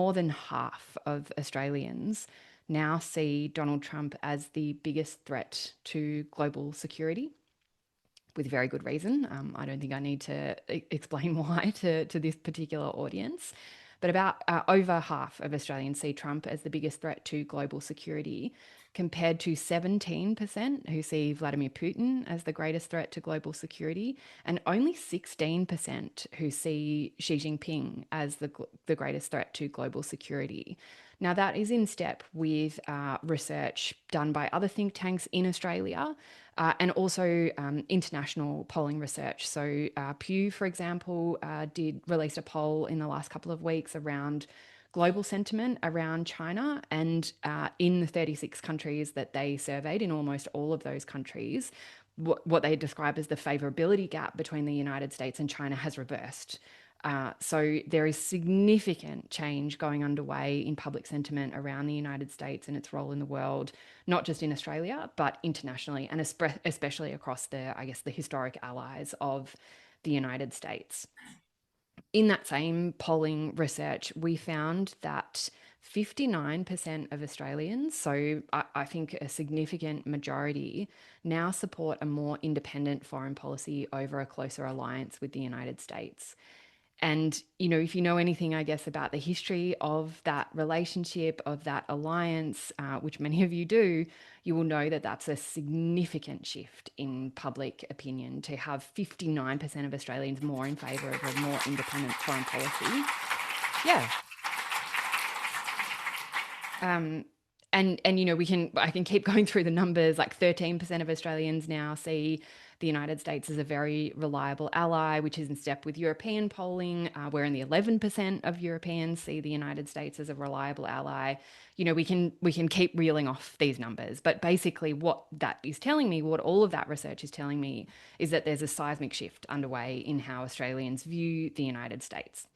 more than half of Australians now see Donald Trump as the biggest threat to global security, with very good reason. I don't think I need to explain why to this particular audience. But about over half of Australians see Trump as the biggest threat to global security, compared to 17% who see Vladimir Putin as the greatest threat to global security, and only 16% who see Xi Jinping as the greatest threat to global security. Now, that is in step with research done by other think tanks in Australia, and also international polling research. So Pew, for example, released a poll in the last couple of weeks around global sentiment around China, and in the 36 countries that they surveyed, in almost all of those countries, what they describe as the favourability gap between the United States and China has reversed. So there is significant change going underway in public sentiment around the United States and its role in the world, not just in Australia, but internationally, and especially across the historic allies of the United States. In that same polling research, we found that 59% of Australians, so I think a significant majority, now support a more independent foreign policy over a closer alliance with the United States. And, if you know anything, I guess, about the history of that relationship, of that alliance, which many of you do, you will know that that's a significant shift in public opinion, to have 59% of Australians more in favour of a more independent foreign policy. Yeah. I can keep going through the numbers. Like 13% of Australians now see the United States as a very reliable ally, which is in step with European polling, where only 11% of Europeans see the United States as a reliable ally. We can keep reeling off these numbers, but basically what that is telling me, what all of that research is telling me, is that there's a seismic shift underway in how Australians view the United States.